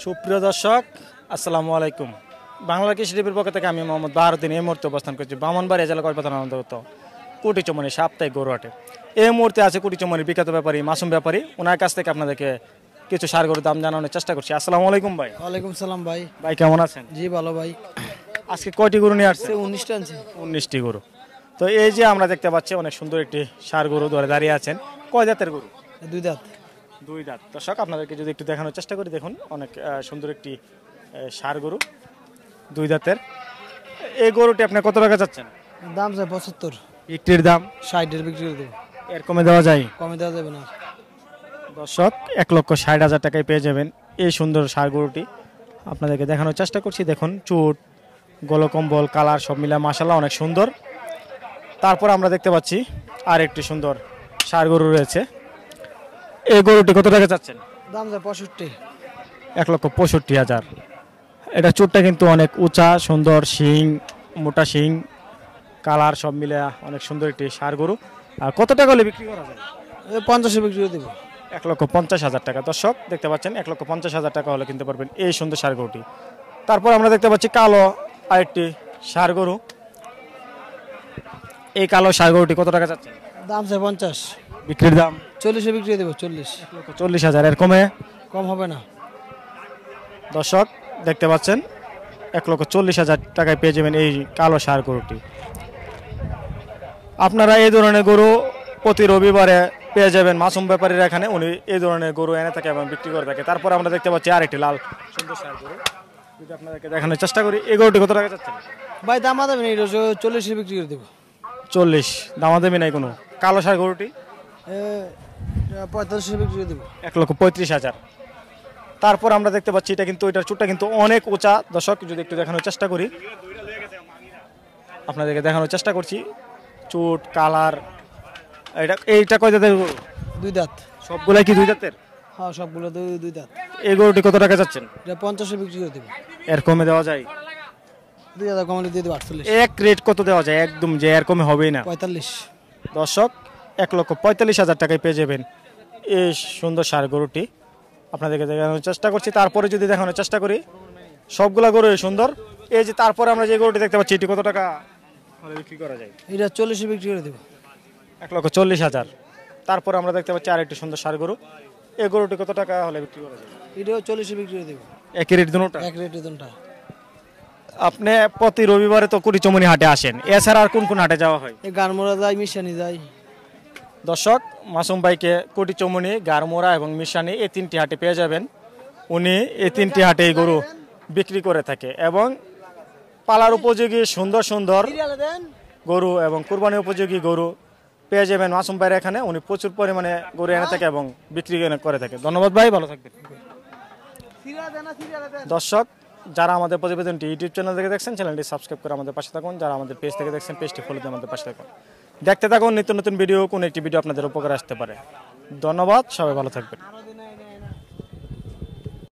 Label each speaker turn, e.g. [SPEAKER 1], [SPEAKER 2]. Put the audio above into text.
[SPEAKER 1] সুপ্রিয় দর্শক, আসসালামু আলাইকুম। বাংলা কৃষি টিভির পক্ষ থেকে আমি মোহাম্মদ বাহারুদ্দিন এই মুহূর্তে অবস্থান করছি ব্রাহ্মণবাড়িয়া জেলা কয়পাতান অন্তর্গত কুটিচমনি সাপ্তাহিক গরু হাটে। এই মুহূর্তে আছে কুটিচমনির বিখ্যাত ব্যাপারী মাসুম ব্যাপারী। ওনার কাছ থেকে আপনাদেরকে কিছু সার গরুর দাম জানানোর চেষ্টা করছি। আসসালামু আলাইকুম ভাই।
[SPEAKER 2] ওয়ালাইকুম সালাম ভাই।
[SPEAKER 1] ভাই কেমন আছেন?
[SPEAKER 2] জি ভালো ভাই।
[SPEAKER 1] আজকে কয়টি গরু নিয়ে আসছে?
[SPEAKER 2] 19টা আনছি।
[SPEAKER 1] 19টি গরু। তো এই যে আমরা দেখতে পাচ্ছি অনেক সুন্দর একটি সার গরু ধরে দাঁড়িয়ে আছেন। কয় জাতের গরু?
[SPEAKER 2] 2 দাঁত।
[SPEAKER 1] 2 দাঁত। দর্শক আপনাদেরকে যদি একটু দেখানোর চেষ্টা করি, দেখুন অনেক সুন্দর একটি ষাঁড় গরু 2 দাঁতের। এই গরুটি আপনি কত টাকা চাচ্ছেন?
[SPEAKER 2] দাম চাই 75।
[SPEAKER 1] বিক্রির দাম
[SPEAKER 2] 60 এর বিক্রি করে দেব।
[SPEAKER 1] এর কমে দেওয়া যায়?
[SPEAKER 2] কমে দেওয়া যাবে না।
[SPEAKER 1] দর্শক 1,60,000 টাকায় পেয়ে যাবেন এই সুন্দর ষাঁড় গরুটি। আপনাদেরকে দেখানোর চেষ্টা করছি। দেখুন চুট, গলকম্বল, কালার সব মিলে মাশাআল্লাহ অনেক সুন্দর। তারপর আমরা দেখতে পাচ্ছি আর একটি সুন্দর ষাঁড় গরু রয়েছে। এই গরুটি কত টাকা চাচ্ছেন?
[SPEAKER 2] দাম চাই 65।
[SPEAKER 1] 1,65,000। এটা চুটটা কিন্তু অনেক উঁচা, সুন্দর শিং, মোটা শিং, কালার সব মিলে অনেক সুন্দর একটি ষাঁড় গরু। আর কত টাকা হলে বিক্রি করা যায়?
[SPEAKER 2] 50 এ বিক্রি করে দেব।
[SPEAKER 1] 1,50,000 টাকা। দর্শক দেখতে পাচ্ছেন 1,50,000 টাকা হলে কিনতে পারবেন এই সুন্দর ষাঁড় গরুটি। তারপর আমরা দেখতে পাচ্ছি কালো আরেকটি ষাঁড় গরু। এই কালো ষাঁড় গরুটি কত টাকা চাচ্ছেন?
[SPEAKER 2] দাম চাই 50।
[SPEAKER 1] বিক্রির দাম
[SPEAKER 2] 40 এ বিক্রি করে দেব। 40।
[SPEAKER 1] 1,40,000। এর কমে
[SPEAKER 2] কম হবে না।
[SPEAKER 1] দর্শক দেখতে পাচ্ছেন 1,40,000 টাকায় পেয়ে যাবেন এই কালো ষাঁড় গরুটি। আপনারা এই ধরনের গরু প্রতি রবিবারে পেয়ে যাবেন মাসুম ব্যাপারীর এখানে। উনি এই ধরনের গরু এনে থাকে এবং বিক্রি করে থাকে। তারপর আমরা দেখতে পাচ্ছি আরেকটি লাল সুন্দর ষাঁড় গরু, যদি আপনাদেরকে দেখানোর চেষ্টা করি। এই গরুটি কত টাকা চাচ্ছেন?
[SPEAKER 2] ভাই দাম আদাবে না, 40 এ বিক্রি করে দেব।
[SPEAKER 1] 40। দামাদামি নাই কোনো। কালো ষাঁড় গরুটি
[SPEAKER 2] 45 এ বিক্রি করে দেব।
[SPEAKER 1] 1,35,000। তারপর আমরা দেখতে পাচ্ছি এটা কিন্তু এটার চুটটা কিন্তু অনেক উঁচা। দর্শক যদি একটু দেখানোর চেষ্টা করি, আপনাদেরকে দেখানোর চেষ্টা করছি। চুট, কালার, এইটা কয় দাঁতের গরু?
[SPEAKER 2] 2 দাঁত।
[SPEAKER 1] সবগুলাই কি 2 দাঁতের?
[SPEAKER 2] হ্যাঁ সবগুলো 2 দাঁত।
[SPEAKER 1] এই গরুটি কত টাকা চাচ্ছেন?
[SPEAKER 2] এটা 50 এ বিক্রি করে দেব।
[SPEAKER 1] এর কমে দেওয়া যায়?
[SPEAKER 2] 2 দাঁত কমলে দিয়ে দেব 48।
[SPEAKER 1] এক রেট কত দেওয়া যায় একদম, যে এর কমে হবেই না?
[SPEAKER 2] 45।
[SPEAKER 1] দর্শক 1,45,000 টাকায় পেয়ে যাবেন এই সুন্দর ষাঁড় গরুটি। আপনাদেরকে দেখানোর চেষ্টা করছি। তারপরে যদি দেখানোর চেষ্টা করি, সবগুলা গরু সুন্দর। এই যে তারপরে আমরা যে গরুটি দেখতে পাচ্ছি, এটি কত টাকা হলে বিক্রি করা যায়?
[SPEAKER 2] এটা 40 এ বিক্রি করে দেব।
[SPEAKER 1] 1,40,000। তারপরে আমরা দেখতে পাচ্ছি আরেকটি সুন্দর ষাঁড় গরু। এই গরুটি কত টাকা হলে বিক্রি করা যায়?
[SPEAKER 2] এটাও 40 এ বিক্রি করে দেব।
[SPEAKER 1] একই রেট দুটোটা?
[SPEAKER 2] এক রেটে দুটো।
[SPEAKER 1] আপনি প্রতি রবিবারে তো কুটিচমনি হাটে আসেন, এছাড়া আর কোন কোন হাটে যাওয়া হয়?
[SPEAKER 2] এই গারমোড়া যাই, মিশানি যাই।
[SPEAKER 1] দর্শক মাসুম ভাইকে কুটিচমনি, গারমোড়া এবং মিশানি এই 3টি হাটে পেয়ে যাবেন। উনি এই 3টি হাটে এই গরু বিক্রি করে থাকে এবং পালার উপযোগী সুন্দর সুন্দর গরু এবং কুরবানি উপযোগী গরু পেয়ে যাবেন মাসুম ভাইয়ের এখানে। উনি প্রচুর পরিমাণে গরু এনে থাকে এবং বিক্রি করে থাকে। ধন্যবাদ ভাই, ভালো থাকবেন। দর্শক যারা আমাদের প্রতিবেদনটি ইউটিউব চ্যানেল থেকে দেখছেন, চ্যানেলটি সাবস্ক্রাইব করে আমাদের পাশে থাকুন। যারা আমাদের পেজ থেকে দেখছেন, পেজটি ফলো দিয়ে আমাদের পাশে থাকুন। দেখতে থাকুন নিত্য নতুন ভিডিও, কোন একটি ভিডিও আপনাদের উপকারে আসতে পারে। ধন্যবাদ, সবাই ভালো থাকবেন।